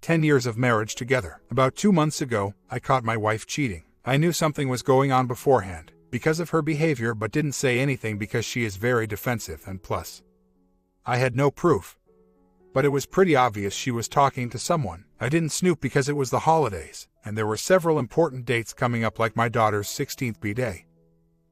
10 years of marriage together. About 2 months ago, I caught my wife cheating. I knew something was going on beforehand, because of her behavior, but didn't say anything because she is very defensive, and plus, I had no proof. But it was pretty obvious she was talking to someone. I didn't snoop because it was the holidays, and there were several important dates coming up, like my daughter's 16th b-day,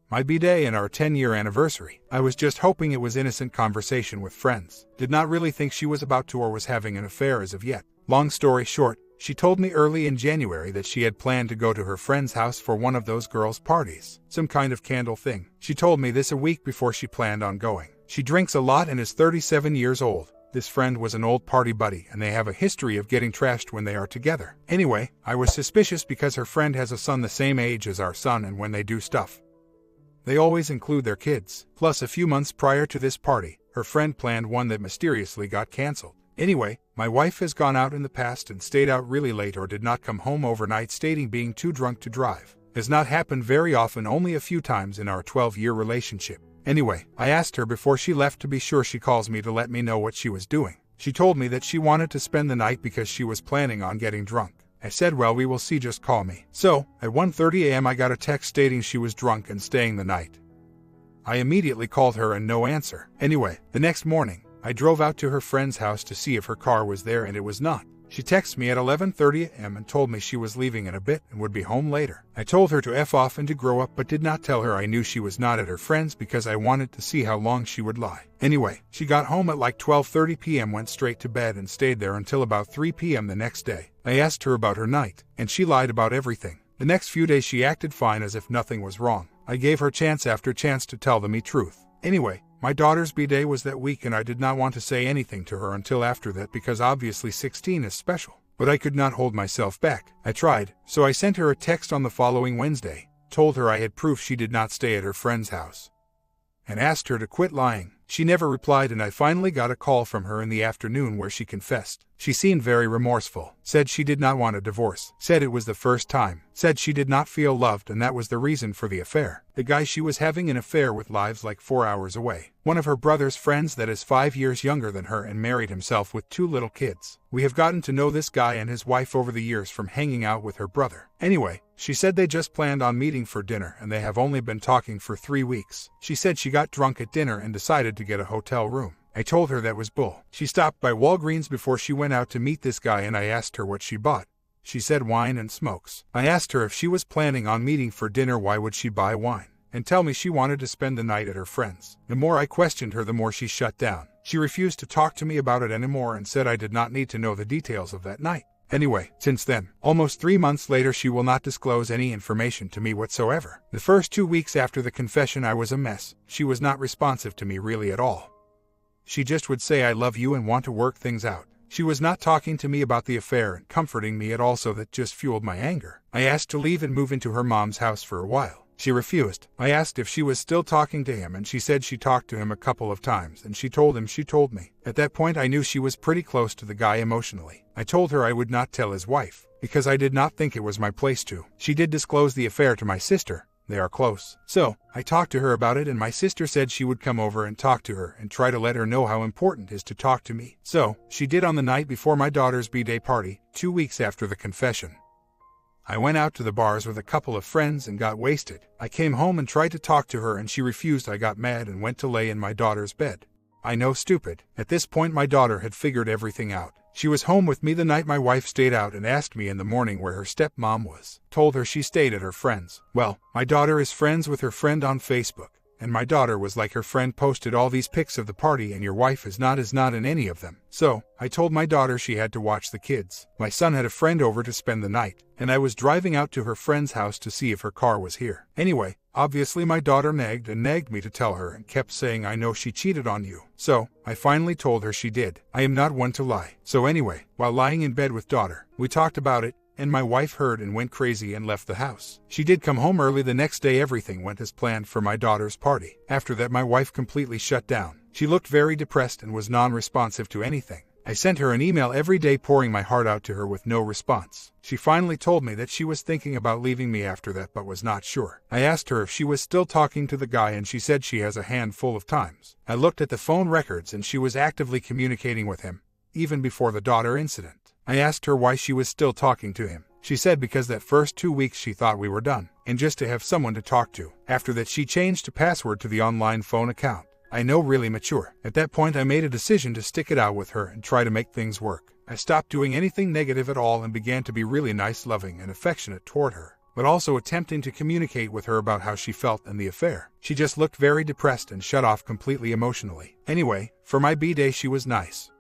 my b-day, and our 10-year anniversary. I was just hoping it was innocent conversation with friends. Did not really think she was about to or was having an affair as of yet. Long story short, she told me early in January that she had planned to go to her friend's house for one of those girls' parties, some kind of candle thing. She told me this a week before she planned on going. She drinks a lot and is 37 years old. This friend was an old party buddy, and they have a history of getting trashed when they are together. Anyway, I was suspicious because her friend has a son the same age as our son, and when they do stuff, they always include their kids. Plus, a few months prior to this party, her friend planned one that mysteriously got canceled. Anyway, my wife has gone out in the past and stayed out really late or did not come home overnight, stating being too drunk to drive. Has not happened very often, only a few times in our 12-year relationship. Anyway, I asked her before she left to be sure she calls me to let me know what she was doing. She told me that she wanted to spend the night because she was planning on getting drunk. I said, well, we will see, just call me. So, at 1:30 a.m. I got a text stating she was drunk and staying the night. I immediately called her and no answer. Anyway, the next morning, I drove out to her friend's house to see if her car was there, and it was not. She texted me at 11:30 a.m. and told me she was leaving in a bit and would be home later. I told her to F off and to grow up, but did not tell her I knew she was not at her friend's because I wanted to see how long she would lie. Anyway, she got home at like 12:30 p.m., went straight to bed, and stayed there until about 3 p.m. the next day. I asked her about her night, and she lied about everything. The next few days she acted fine as if nothing was wrong. I gave her chance after chance to tell me truth. Anyway, my daughter's b-day was that week, and I did not want to say anything to her until after that because obviously 16 is special. But I could not hold myself back. I tried, so I sent her a text on the following Wednesday, told her I had proof she did not stay at her friend's house, and asked her to quit lying. She never replied, and I finally got a call from her in the afternoon where she confessed. She seemed very remorseful, said she did not want a divorce, said it was the first time, said she did not feel loved, and that was the reason for the affair. The guy she was having an affair with lives like 4 hours away. One of her brother's friends that is 5 years younger than her and married himself with 2 little kids. We have gotten to know this guy and his wife over the years from hanging out with her brother. Anyway, she said they just planned on meeting for dinner and they have only been talking for 3 weeks. She said she got drunk at dinner and decided to get a hotel room. I told her that was bull. She stopped by Walgreens before she went out to meet this guy, and I asked her what she bought. She said wine and smokes. I asked her if she was planning on meeting for dinner, why would she buy wine, and tell me she wanted to spend the night at her friend's. The more I questioned her, the more she shut down. She refused to talk to me about it anymore and said I did not need to know the details of that night. Anyway, since then, almost 3 months later, she will not disclose any information to me whatsoever. The first 2 weeks after the confession I was a mess. She was not responsive to me really at all. She just would say I love you and want to work things out. She was not talking to me about the affair and comforting me at all, so that just fueled my anger. I asked to leave and move into her mom's house for a while. She refused. I asked if she was still talking to him, and she said she talked to him a couple of times, and she told him she told me. At that point I knew she was pretty close to the guy emotionally. I told her I would not tell his wife, because I did not think it was my place to. She did disclose the affair to my sister. They are close. So, I talked to her about it, and my sister said she would come over and talk to her and try to let her know how important it is to talk to me. So, she did on the night before my daughter's b-day party, 2 weeks after the confession. I went out to the bars with a couple of friends and got wasted. I came home and tried to talk to her and she refused. I got mad and went to lay in my daughter's bed. I know, stupid. At this point my daughter had figured everything out. She was home with me the night my wife stayed out and asked me in the morning where her stepmom was. Told her she stayed at her friend's. Well, my daughter is friends with her friend on Facebook, and my daughter was like, her friend posted all these pics of the party and your wife is not in any of them. So, I told my daughter she had to watch the kids. My son had a friend over to spend the night, and I was driving out to her friend's house to see if her car was here. Anyway, obviously my daughter nagged me to tell her and kept saying I know she cheated on you. So, I finally told her she did. I am not one to lie. So anyway, while lying in bed with daughter, we talked about it, and my wife heard and went crazy and left the house. She did come home early the next day. Everything went as planned for my daughter's party. After that my wife completely shut down. She looked very depressed and was non-responsive to anything. I sent her an email every day pouring my heart out to her with no response. She finally told me that she was thinking about leaving me after that but was not sure. I asked her if she was still talking to the guy and she said she has a handful of times. I looked at the phone records and she was actively communicating with him, even before the daughter incident. I asked her why she was still talking to him. She said because that first 2 weeks she thought we were done, and just to have someone to talk to. After that she changed the password to the online phone account. I know, really mature. At that point I made a decision to stick it out with her and try to make things work. I stopped doing anything negative at all and began to be really nice, loving, and affectionate toward her, but also attempting to communicate with her about how she felt and the affair. She just looked very depressed and shut off completely emotionally. Anyway, for my B-day she was nice.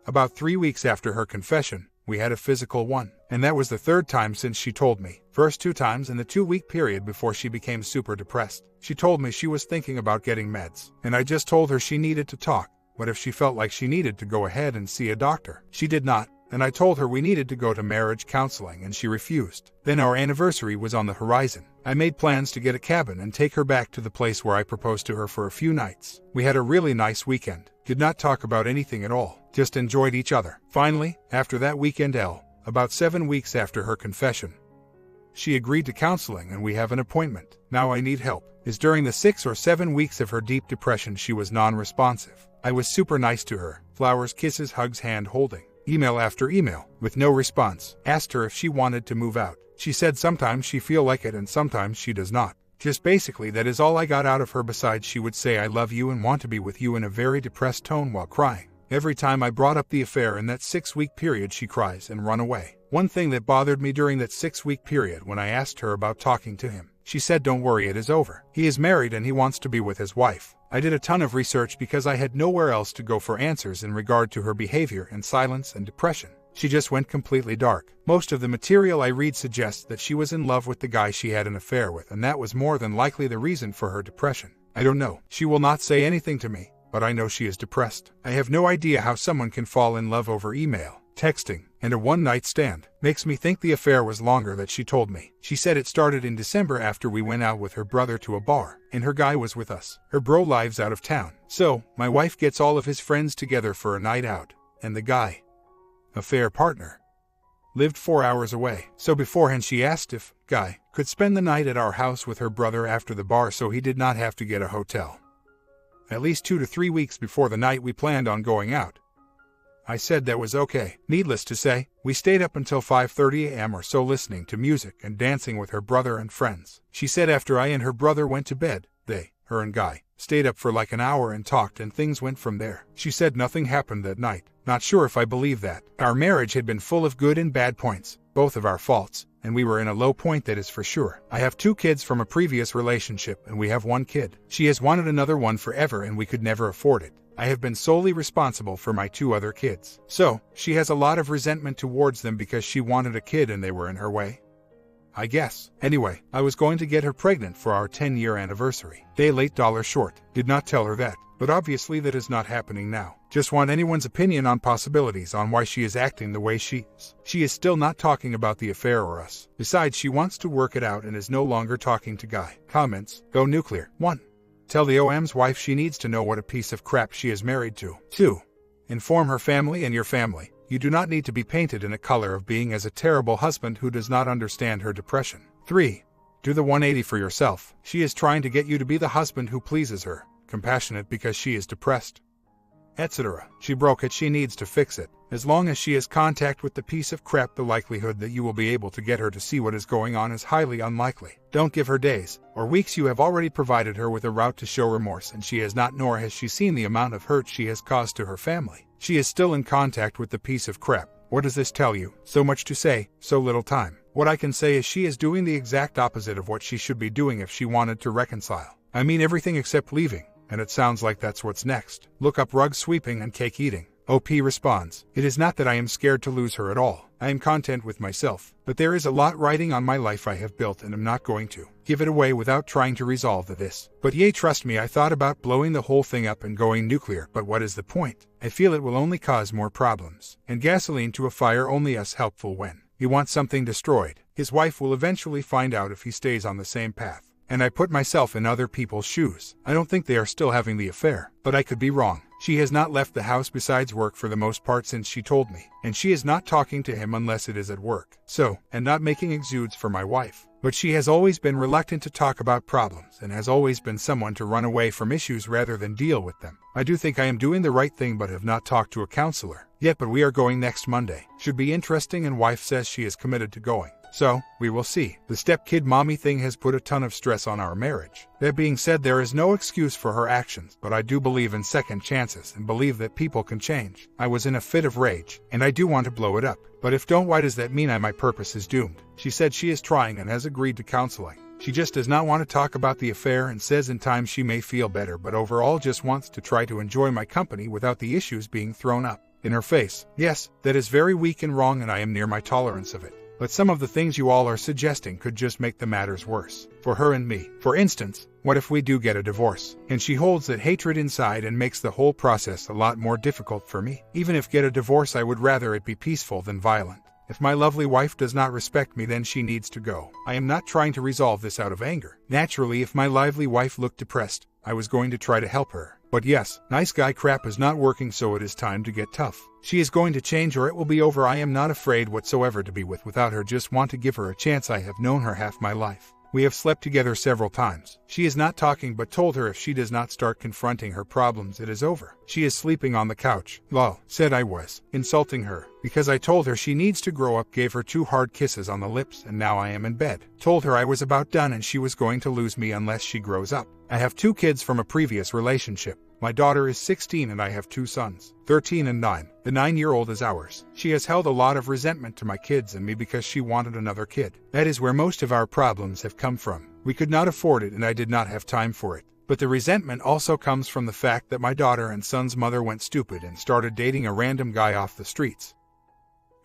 About 3 weeks after her confession, we had a physical one, and that was the third time since she told me. First 2 times in the 2-week period before she became super depressed. She told me she was thinking about getting meds, and I just told her she needed to talk, but if she felt like she needed to go ahead and see a doctor. She did not, and I told her we needed to go to marriage counseling and she refused. Then our anniversary was on the horizon. I made plans to get a cabin and take her back to the place where I proposed to her for a few nights. We had a really nice weekend, did not talk about anything at all, just enjoyed each other. Finally, after that weekend about 7 weeks after her confession, she agreed to counseling and we have an appointment. Now I need help. Is during the 6 or 7 weeks of her deep depression she was non-responsive. I was super nice to her, flowers, kisses, hugs, hand holding, email after email, with no response. Asked her if she wanted to move out. She said sometimes she feel like it and sometimes she does not. Just basically that is all I got out of her, besides she would say I love you and want to be with you in a very depressed tone while crying. Every time I brought up the affair in that 6-week period she cries and run away. One thing that bothered me during that 6-week period when I asked her about talking to him, she said don't worry, it is over. He is married and he wants to be with his wife. I did a ton of research because I had nowhere else to go for answers in regard to her behavior and silence and depression. She just went completely dark. Most of the material I read suggests that she was in love with the guy she had an affair with, and that was more than likely the reason for her depression. I don't know. She will not say anything to me, but I know she is depressed. I have no idea how someone can fall in love over email, texting, and a one-night stand. Makes me think the affair was longer than she told me. She said it started in December after we went out with her brother to a bar, and her guy was with us. Her bro lives out of town. So, my wife gets all of his friends together for a night out, and the guy, affair partner, lived 4 hours away. So beforehand she asked if guy could spend the night at our house with her brother after the bar so he did not have to get a hotel. At least 2 to 3 weeks before the night we planned on going out. I said that was okay. Needless to say, we stayed up until 5:30 a.m. or so listening to music and dancing with her brother and friends. She said after I and her brother went to bed, her and guy, stayed up for like an hour and talked and things went from there. She said nothing happened that night. Not sure if I believe that. Our marriage had been full of good and bad points, both of our faults, and we were in a low point, that is for sure. I have 2 kids from a previous relationship and we have 1 kid. She has wanted another one forever and we could never afford it. I have been solely responsible for my 2 other kids. So, she has a lot of resentment towards them because she wanted a kid and they were in her way, I guess. Anyway, I was going to get her pregnant for our 10-year anniversary. Day late, dollar short. Did not tell her that, but obviously that is not happening now. Just want anyone's opinion on possibilities on why she is acting the way she is. She is still not talking about the affair or us. Besides, she wants to work it out and is no longer talking to guy. Comments: go nuclear. 1. Tell the OM's wife she needs to know what a piece of crap she is married to. 2. Inform her family and your family. You do not need to be painted in a color of being as a terrible husband who does not understand her depression. 3. Do the 180 for yourself. She is trying to get you to be the husband who pleases her, compassionate because she is depressed, etc. She broke it, she needs to fix it. As long as she has contact with the piece of crap, the likelihood that you will be able to get her to see what is going on is highly unlikely. Don't give her days or weeks. You have already provided her with a route to show remorse, and she has not, nor has she seen the amount of hurt she has caused to her family. She is still in contact with the piece of crap. What does this tell you? So much to say, so little time. What I can say is she is doing the exact opposite of what she should be doing if she wanted to reconcile. I mean everything except leaving, and it sounds like that's what's next. Look up rug sweeping and cake eating. OP responds, it is not that I am scared to lose her at all. I am content with myself, but there is a lot riding on my life I have built and am not going to give it away without trying to resolve this. But trust me, I thought about blowing the whole thing up and going nuclear, but what is the point? I feel it will only cause more problems, and gasoline to a fire only is helpful when you want something destroyed. His wife will eventually find out if he stays on the same path. And I put myself in other people's shoes. I don't think they are still having the affair, but I could be wrong. She has not left the house besides work for the most part since she told me, and she is not talking to him unless it is at work. So, and not making exudes for my wife. But she has always been reluctant to talk about problems and has always been someone to run away from issues rather than deal with them. I do think I am doing the right thing but have not talked to a counselor yet, but we are going next Monday. Should be interesting, and wife says she is committed to going. So, we will see. The stepkid mommy thing has put a ton of stress on our marriage. That being said, there is no excuse for her actions, but I do believe in second chances and believe that people can change. I was in a fit of rage, and I do want to blow it up. But if don't, why does that mean my purpose is doomed? She said she is trying and has agreed to counseling. She just does not want to talk about the affair and says in time she may feel better, but overall just wants to try to enjoy my company without the issues being thrown up in her face. Yes, that is very weak and wrong, and I am near my tolerance of it. But some of the things you all are suggesting could just make the matters worse for her and me. For instance, what if we do get a divorce, and she holds that hatred inside and makes the whole process a lot more difficult for me? Even if get a divorce, I would rather it be peaceful than violent. If my lovely wife does not respect me, then she needs to go. I am not trying to resolve this out of anger. Naturally, if my lively wife looked depressed, I was going to try to help her. But yes, nice guy crap is not working, so it is time to get tough. She is going to change or it will be over. I am not afraid whatsoever to be without her, just want to give her a chance. I have known her half my life. We have slept together several times. She is not talking, but told her if she does not start confronting her problems, it is over. She is sleeping on the couch. Lol, said I was insulting her because I told her she needs to grow up, gave her 2 hard kisses on the lips, and now I am in bed. Told her I was about done and she was going to lose me unless she grows up. I have 2 kids from a previous relationship. My daughter is 16 and I have 2 sons, 13 and 9. The 9-year-old is ours. She has held a lot of resentment to my kids and me because she wanted another kid. That is where most of our problems have come from. We could not afford it and I did not have time for it. But the resentment also comes from the fact that my daughter and son's mother went stupid and started dating a random guy off the streets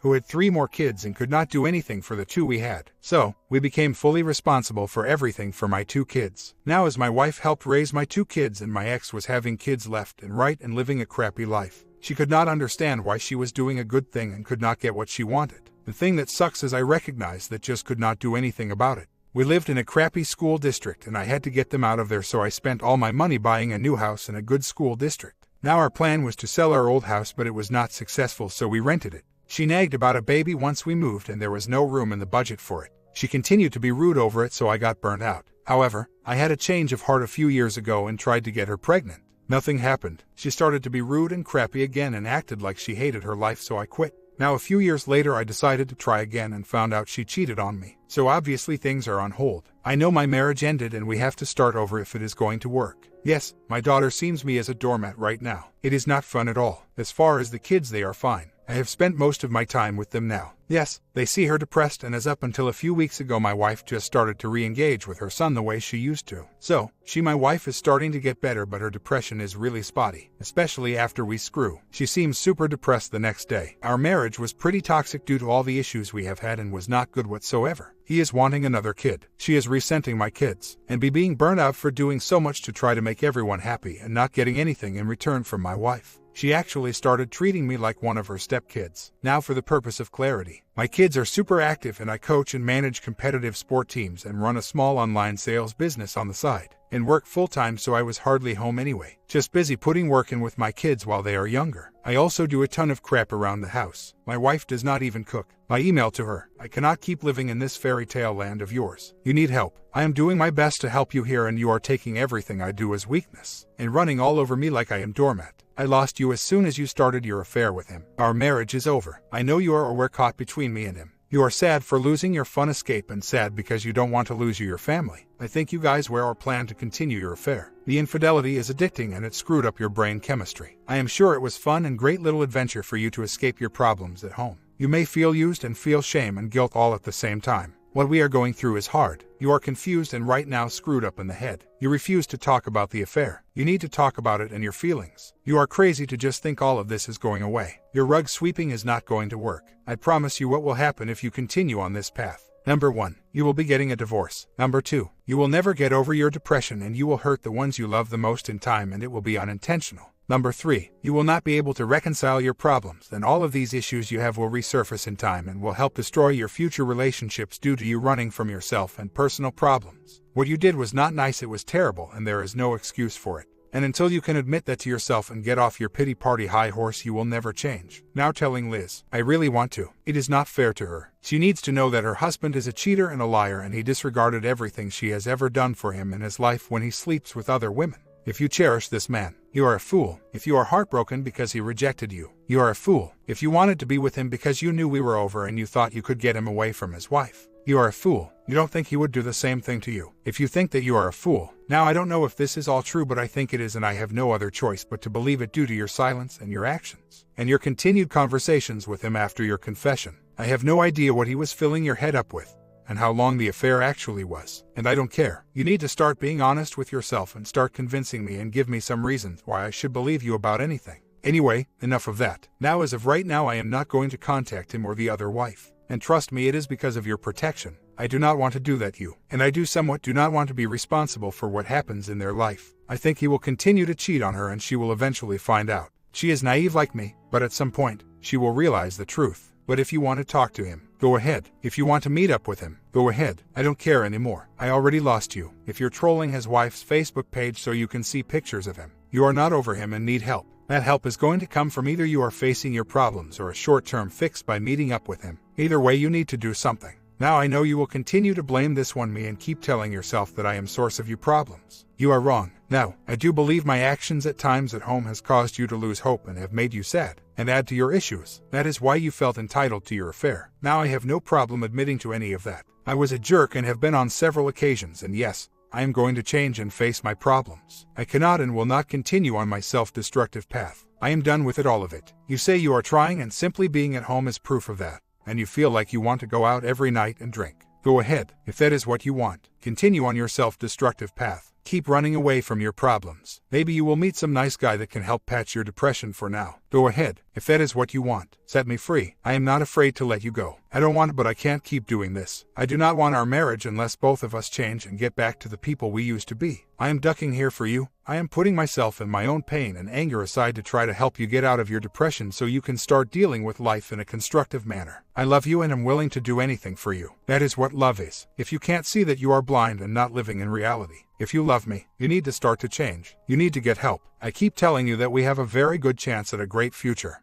who had 3 more kids and could not do anything for the 2 we had. So, we became fully responsible for everything for my 2 kids. Now, as my wife helped raise my 2 kids and my ex was having kids left and right and living a crappy life, she could not understand why she was doing a good thing and could not get what she wanted. The thing that sucks is I recognized that just could not do anything about it. We lived in a crappy school district and I had to get them out of there, so I spent all my money buying a new house in a good school district. Now our plan was to sell our old house, but it was not successful, so we rented it. She nagged about a baby once we moved and there was no room in the budget for it. She continued to be rude over it, so I got burnt out. However, I had a change of heart a few years ago and tried to get her pregnant. Nothing happened. She started to be rude and crappy again and acted like she hated her life, so I quit. Now a few years later I decided to try again and found out she cheated on me. So obviously things are on hold. I know my marriage ended and we have to start over if it is going to work. Yes, my daughter sees me as a doormat right now. It is not fun at all. As far as the kids, they are fine. I have spent most of my time with them now. Yes, they see her depressed, and as up until a few weeks ago my wife just started to re-engage with her son the way she used to. So, my wife is starting to get better, but her depression is really spotty, especially after we screw. She seems super depressed the next day. Our marriage was pretty toxic due to all the issues we have had and was not good whatsoever. He is wanting another kid. She is resenting my kids, and being burnt out for doing so much to try to make everyone happy and not getting anything in return from my wife. She actually started treating me like one of her stepkids. Now, for the purpose of clarity, my kids are super active and I coach and manage competitive sport teams and run a small online sales business on the side and work full-time, so I was hardly home anyway, just busy putting work in with my kids while they are younger. I also do a ton of crap around the house. My wife does not even cook. My email to her: I cannot keep living in this fairy tale land of yours. You need help. I am doing my best to help you here and you are taking everything I do as weakness and running all over me like I am doormat. I lost you as soon as you started your affair with him. Our marriage is over. I know you are, or we're caught between me and him. You are sad for losing your fun escape and sad because you don't want to lose your family. I think you guys were or plan to continue your affair. The infidelity is addicting and it screwed up your brain chemistry. I am sure it was fun and great little adventure for you to escape your problems at home. You may feel used and feel shame and guilt all at the same time. What we are going through is hard. You are confused and right now screwed up in the head. You refuse to talk about the affair. You need to talk about it and your feelings. You are crazy to just think all of this is going away. Your rug sweeping is not going to work. I promise you what will happen if you continue on this path. Number 1, you will be getting a divorce. Number 2, you will never get over your depression and you will hurt the ones you love the most in time and it will be unintentional. Number 3, you will not be able to reconcile your problems, and all of these issues you have will resurface in time and will help destroy your future relationships due to you running from yourself and personal problems. What you did was not nice, it was terrible, and there is no excuse for it. And until you can admit that to yourself and get off your pity party high horse, you will never change. Now telling Liz, I really want to. It is not fair to her. She needs to know that her husband is a cheater and a liar, and he disregarded everything she has ever done for him in his life when he sleeps with other women. If you cherish this man, you are a fool. If you are heartbroken because he rejected you, you are a fool. If you wanted to be with him because you knew we were over and you thought you could get him away from his wife, you are a fool. You don't think he would do the same thing to you. If you think that you are a fool. Now I don't know if this is all true, but I think it is, and I have no other choice but to believe it due to your silence and your actions, and your continued conversations with him after your confession. I have no idea what he was filling your head up with, and how long the affair actually was. And I don't care. You need to start being honest with yourself and start convincing me and give me some reasons why I should believe you about anything. Anyway, enough of that. Now, as of right now, I am not going to contact him or the other wife. And trust me, it is because of your protection. I do not want to do that, and I do somewhat do not want to be responsible for what happens in their life. I think he will continue to cheat on her and she will eventually find out. She is naive like me, but at some point, she will realize the truth. But if you want to talk to him, go ahead. If you want to meet up with him, go ahead. I don't care anymore. I already lost you. If you're trolling his wife's Facebook page so you can see pictures of him, you are not over him and need help. That help is going to come from either you are facing your problems or a short-term fix by meeting up with him. Either way, you need to do something. Now I know you will continue to blame this on me and keep telling yourself that I am source of your problems. You are wrong. Now, I do believe my actions at times at home has caused you to lose hope and have made you sad, and add to your issues. That is why you felt entitled to your affair. Now I have no problem admitting to any of that. I was a jerk and have been on several occasions, and yes, I am going to change and face my problems. I cannot and will not continue on my self-destructive path. I am done with all of it. You say you are trying, and simply being at home is proof of that. And you feel like you want to go out every night and drink. Go ahead, if that is what you want. Continue on your self-destructive path. Keep running away from your problems. Maybe you will meet some nice guy that can help patch your depression for now. Go ahead, if that is what you want. Set me free. I am not afraid to let you go. I don't want it, but I can't keep doing this. I do not want our marriage unless both of us change and get back to the people we used to be. I am ducking here for you. I am putting myself and my own pain and anger aside to try to help you get out of your depression so you can start dealing with life in a constructive manner. I love you and am willing to do anything for you. That is what love is. If you can't see that, you are blind and not living in reality. If you love me, you need to start to change. You need to get help. I keep telling you that we have a very good chance at a great future.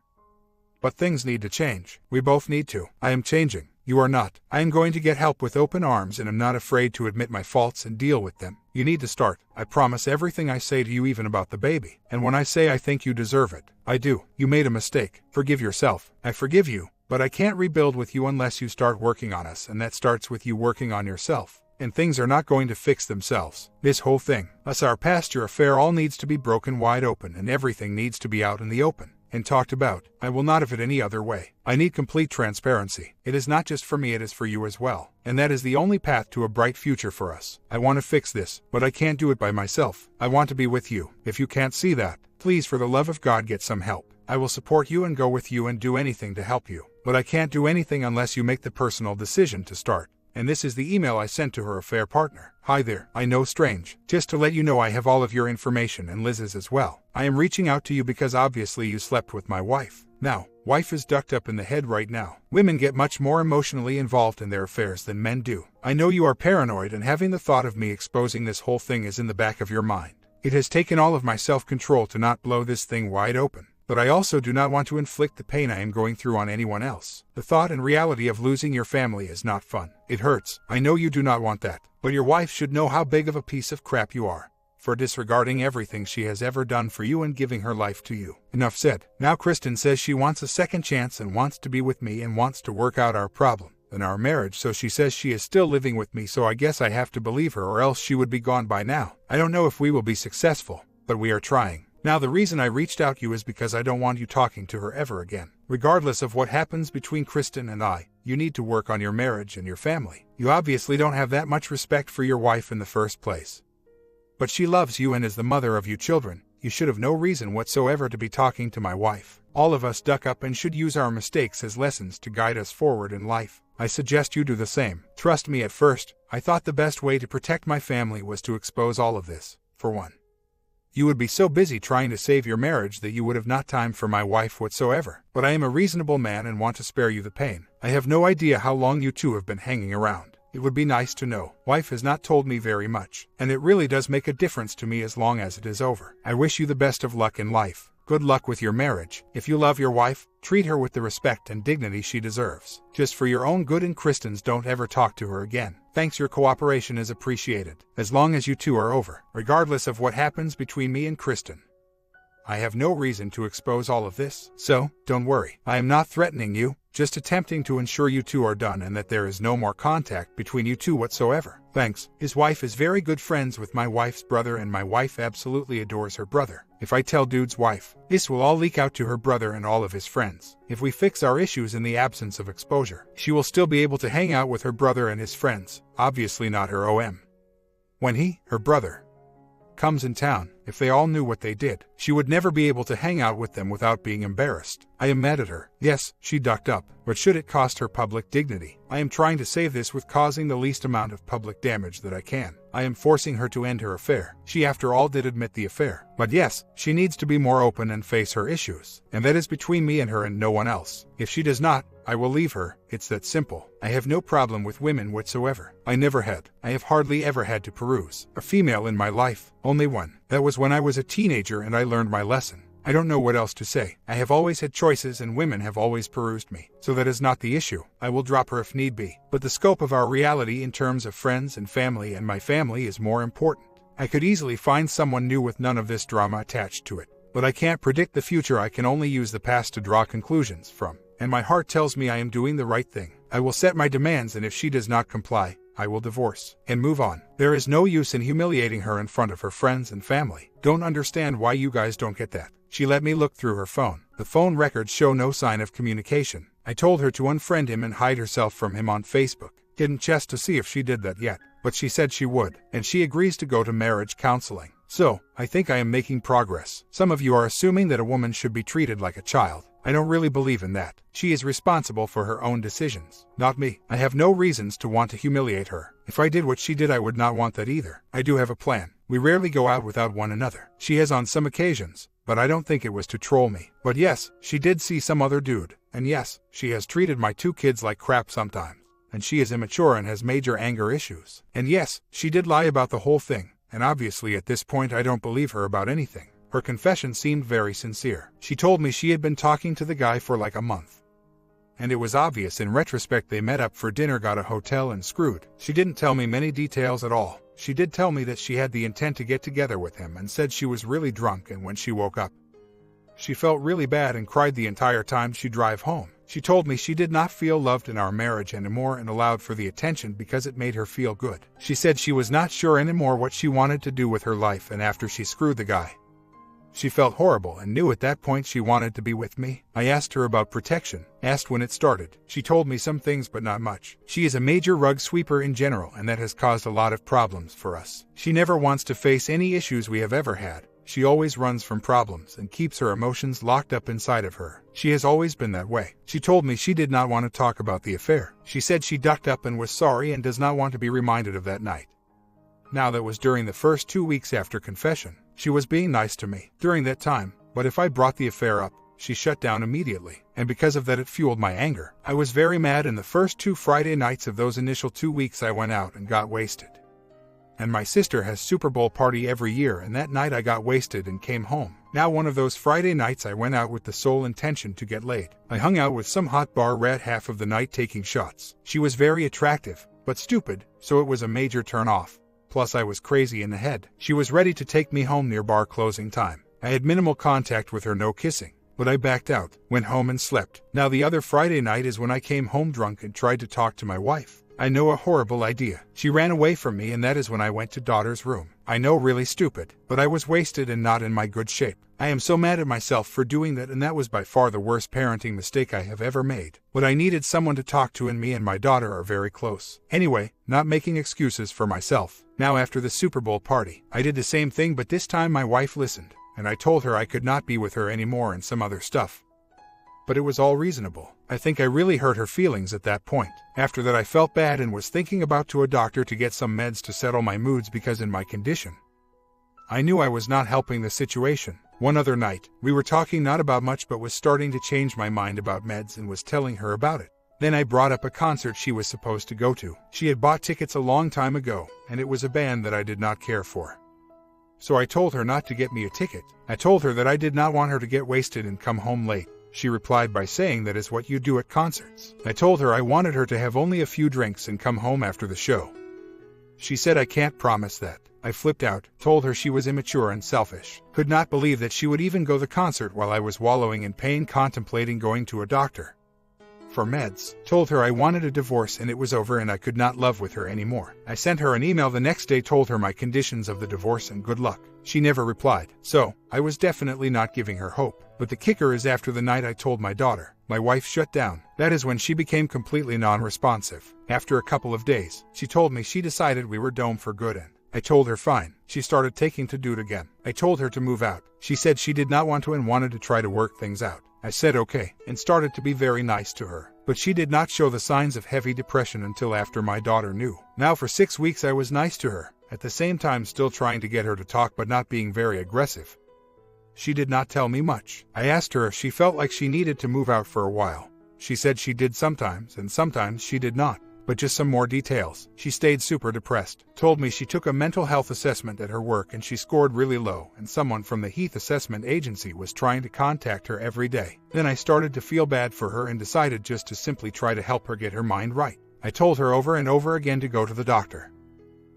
But things need to change. We both need to. I am changing. You are not. I am going to get help with open arms and am not afraid to admit my faults and deal with them. You need to start. I promise everything I say to you, even about the baby. And when I say I think you deserve it, I do. You made a mistake. Forgive yourself. I forgive you. But I can't rebuild with you unless you start working on us, and that starts with you working on yourself. And things are not going to fix themselves. This whole thing, us, our past, your affair, all needs to be broken wide open, and everything needs to be out in the open and talked about. I will not have it any other way. I need complete transparency. It is not just for me, it is for you as well. And that is the only path to a bright future for us. I want to fix this, but I can't do it by myself. I want to be with you. If you can't see that, please, for the love of God, get some help. I will support you and go with you and do anything to help you. But I can't do anything unless you make the personal decision to start. And this is the email I sent to her affair partner. Hi there. I know, strange. Just to let you know, I have all of your information and Liz's as well. I am reaching out to you because obviously you slept with my wife. Now, wife is ducked up in the head right now. Women get much more emotionally involved in their affairs than men do. I know you are paranoid, and having the thought of me exposing this whole thing is in the back of your mind. It has taken all of my self-control to not blow this thing wide open. But I also do not want to inflict the pain I am going through on anyone else. The thought and reality of losing your family is not fun. It hurts. I know you do not want that. But your wife should know how big of a piece of crap you are for disregarding everything she has ever done for you and giving her life to you. Enough said. Now Kristen says she wants a second chance and wants to be with me and wants to work out our problem in our marriage, so she says she is still living with me, so I guess I have to believe her, or else she would be gone by now. I don't know if we will be successful, but we are trying. Now the reason I reached out to you is because I don't want you talking to her ever again. Regardless of what happens between Kristen and I, you need to work on your marriage and your family. You obviously don't have that much respect for your wife in the first place. But she loves you and is the mother of your children. You should have no reason whatsoever to be talking to my wife. All of us duck up and should use our mistakes as lessons to guide us forward in life. I suggest you do the same. Trust me, at first, I thought the best way to protect my family was to expose all of this, for one. You would be so busy trying to save your marriage that you would have not time for my wife whatsoever. But I am a reasonable man and want to spare you the pain. I have no idea how long you two have been hanging around. It would be nice to know. Wife has not told me very much, and it really does make a difference to me as long as it is over. I wish you the best of luck in life. Good luck with your marriage. If you love your wife, treat her with the respect and dignity she deserves. Just for your own good and Kristen's, don't ever talk to her again. Thanks, your cooperation is appreciated. As long as you two are over, regardless of what happens between me and Kristen. I have no reason to expose all of this, so don't worry. I am not threatening you, just attempting to ensure you two are done and that there is no more contact between you two whatsoever. Thanks. His wife is very good friends with my wife's brother, and my wife absolutely adores her brother. If I tell dude's wife, this will all leak out to her brother and all of his friends. If we fix our issues in the absence of exposure, she will still be able to hang out with her brother and his friends, obviously not her OM. When he, her brother, comes in town, if they all knew what they did, she would never be able to hang out with them without being embarrassed. I am mad at her. Yes, she ducked up, but should it cost her public dignity? I am trying to save this with causing the least amount of public damage that I can. I am forcing her to end her affair. She after all did admit the affair. But yes, she needs to be more open and face her issues. And that is between me and her and no one else. If she does not, I will leave her. It's that simple. I have no problem with women whatsoever. I never had. I have hardly ever had to peruse a female in my life. Only one. That was when I was a teenager and I learned my lesson. I don't know what else to say. I have always had choices and women have always perused me. So that is not the issue. I will drop her if need be. But the scope of our reality in terms of friends and family, and my family, is more important. I could easily find someone new with none of this drama attached to it. But I can't predict the future. I can only use the past to draw conclusions from. And my heart tells me I am doing the right thing. I will set my demands, and if she does not comply, I will divorce and move on. There is no use in humiliating her in front of her friends and family. Don't understand why you guys don't get that. She let me look through her phone. The phone records show no sign of communication. I told her to unfriend him and hide herself from him on Facebook. Didn't check to see if she did that yet, but she said she would, and she agrees to go to marriage counseling. So, I think I am making progress. Some of you are assuming that a woman should be treated like a child. I don't really believe in that. She is responsible for her own decisions, not me. I have no reasons to want to humiliate her. If I did what she did, I would not want that either. I do have a plan. We rarely go out without one another. She has on some occasions, but I don't think it was to troll me. But yes, she did see some other dude. And yes, she has treated my two kids like crap sometimes. And she is immature and has major anger issues. And yes, she did lie about the whole thing. And obviously at this point I don't believe her about anything. Her confession seemed very sincere. She told me she had been talking to the guy for like a month. And it was obvious in retrospect they met up for dinner, got a hotel, and screwed. She didn't tell me many details at all. She did tell me that she had the intent to get together with him and said she was really drunk, and when she woke up, she felt really bad and cried the entire time she drove home. She told me she did not feel loved in our marriage anymore and allowed for the attention because it made her feel good. She said she was not sure anymore what she wanted to do with her life, and after she screwed the guy, she felt horrible and knew at that point she wanted to be with me. I asked her about protection, asked when it started. She told me some things but not much. She is a major rug sweeper in general, and that has caused a lot of problems for us. She never wants to face any issues we have ever had. She always runs from problems and keeps her emotions locked up inside of her. She has always been that way. She told me she did not want to talk about the affair. She said she ducked up and was sorry and does not want to be reminded of that night. Now that was during the first 2 weeks after confession. She was being nice to me during that time, but if I brought the affair up, she shut down immediately, and because of that it fueled my anger. I was very mad, and the first 2 Friday nights of those initial 2 weeks I went out and got wasted. And my sister has Super Bowl party every year, and that night I got wasted and came home. Now one of those Friday nights I went out with the sole intention to get laid. I hung out with some hot bar rat half of the night taking shots. She was very attractive, but stupid, so it was a major turn off. Plus I was crazy in the head. She was ready to take me home near bar closing time. I had minimal contact with her, no kissing. But I backed out, went home and slept. Now the other Friday night is when I came home drunk and tried to talk to my wife. I know, a horrible idea. She ran away from me, and that is when I went to daughter's room. I know, really stupid, but I was wasted and not in my good shape. I am so mad at myself for doing that, and that was by far the worst parenting mistake I have ever made. But I needed someone to talk to, and me and my daughter are very close. Anyway, not making excuses for myself. Now after the Super Bowl party, I did the same thing, but this time my wife listened, and I told her I could not be with her anymore and some other stuff. But it was all reasonable. I think I really hurt her feelings at that point. After that I felt bad and was thinking about to a doctor to get some meds to settle my moods, because in my condition, I knew I was not helping the situation. One other night, we were talking not about much, but was starting to change my mind about meds and was telling her about it. Then I brought up a concert she was supposed to go to. She had bought tickets a long time ago, and it was a band that I did not care for. So I told her not to get me a ticket. I told her that I did not want her to get wasted and come home late. She replied by saying that is what you do at concerts. I told her I wanted her to have only a few drinks and come home after the show. She said I can't promise that. I flipped out, told her she was immature and selfish. Could not believe that she would even go to the concert while I was wallowing in pain contemplating going to a doctor for meds. Told her I wanted a divorce and it was over and I could not love with her anymore. I sent her an email the next day, told her my conditions of the divorce and good luck. She never replied, so I was definitely not giving her hope. But the kicker is after the night I told my daughter, my wife shut down. That is when she became completely non-responsive. After a couple of days, she told me she decided we were done for good and I told her fine. She started taking to do it again. I told her to move out. She said she did not want to and wanted to try to work things out. I said okay, and started to be very nice to her. But she did not show the signs of heavy depression until after my daughter knew. Now for 6 weeks I was nice to her, at the same time still trying to get her to talk but not being very aggressive. She did not tell me much. I asked her if she felt like she needed to move out for a while. She said she did sometimes and sometimes she did not. But just some more details. She stayed super depressed. Told me she took a mental health assessment at her work and she scored really low and someone from the Heath Assessment Agency was trying to contact her every day. Then I started to feel bad for her and decided just to simply try to help her get her mind right. I told her over and over again to go to the doctor.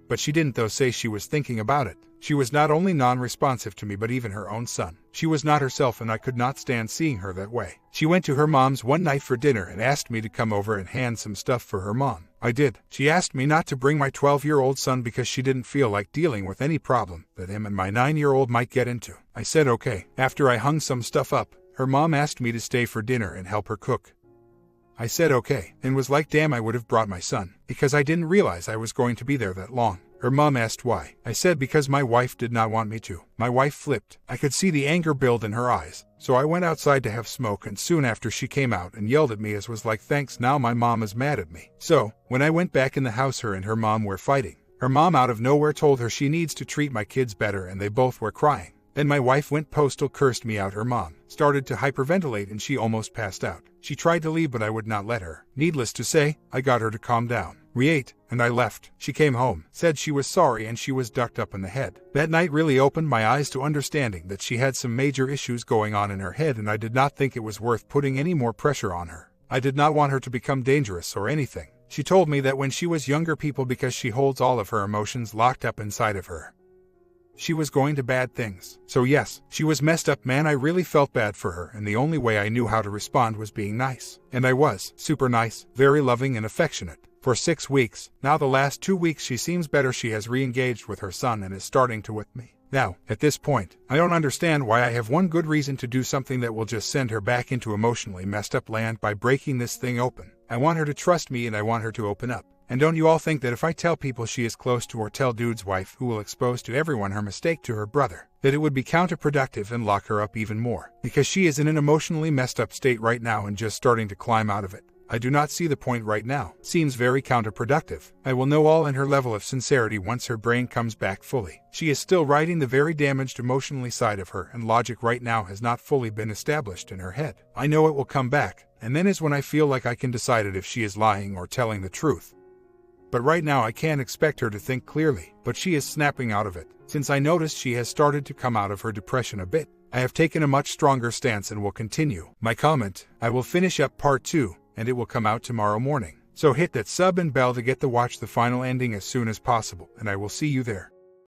But she didn't though say she was thinking about it. She was not only non-responsive to me but even her own son. She was not herself and I could not stand seeing her that way. She went to her mom's one night for dinner and asked me to come over and hand some stuff for her mom. I did. She asked me not to bring my 12-year-old son because she didn't feel like dealing with any problem that him and my 9-year-old might get into. I said okay. After I hung some stuff up, her mom asked me to stay for dinner and help her cook. I said okay, and was like damn I would have brought my son, because I didn't realize I was going to be there that long. Her mom asked why. I said because my wife did not want me to. My wife flipped. I could see the anger build in her eyes. So I went outside to have smoke and soon after she came out and yelled at me as was like thanks now my mom is mad at me. So, when I went back in the house her and her mom were fighting. Her mom out of nowhere told her she needs to treat my kids better and they both were crying. Then my wife went postal, cursed me out. Her mom started to hyperventilate and she almost passed out. She tried to leave but I would not let her. Needless to say, I got her to calm down. We ate, and I left. She came home, said she was sorry and she was ducked up in the head. That night really opened my eyes to understanding that she had some major issues going on in her head and I did not think it was worth putting any more pressure on her. I did not want her to become dangerous or anything. She told me that when she was younger people because she holds all of her emotions locked up inside of her. She was going to bad things. So yes, she was messed up man. I really felt bad for her and the only way I knew how to respond was being nice. And I was super nice, very loving and affectionate. For 6 weeks, now the last 2 weeks she seems better. She has re-engaged with her son and is starting to with me. Now, at this point, I don't understand why I have one good reason to do something that will just send her back into emotionally messed up land by breaking this thing open. I want her to trust me and I want her to open up. And don't you all think that if I tell people she is close to or tell dude's wife who will expose to everyone her mistake to her brother, that it would be counterproductive and lock her up even more? Because she is in an emotionally messed up state right now and just starting to climb out of it. I do not see the point right now. Seems very counterproductive. I will know all in her level of sincerity once her brain comes back fully. She is still riding the very damaged emotionally side of her and logic right now has not fully been established in her head. I know it will come back, and then is when I feel like I can decide if she is lying or telling the truth. But right now I can't expect her to think clearly, but she is snapping out of it. Since I noticed she has started to come out of her depression a bit, I have taken a much stronger stance and will continue. My comment, I will finish up part 2, and it will come out tomorrow morning. So hit that sub and bell to get to watch the final ending as soon as possible, and I will see you there.